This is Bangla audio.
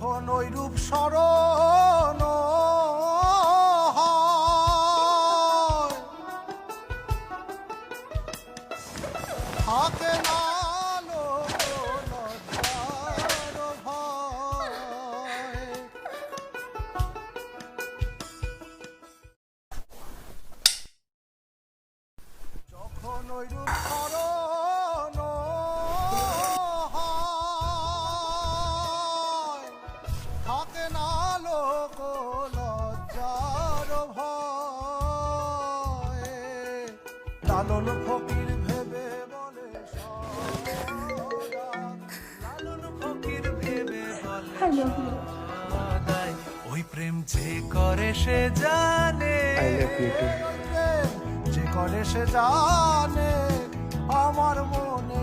যখন ওই রূপ স্মরণ হয়, থাকে না লোক লজ্জার ভয়। যখন ওই রূপ স্মরণ হয়, থাকে না লোক লজ্জার ভয়। লালন ফকির ভেবে বলে লালন ফকির ভেবে বলে সদাই, ওই প্রেম যে করে সে জানে, যে করে সে জানে আমার মনে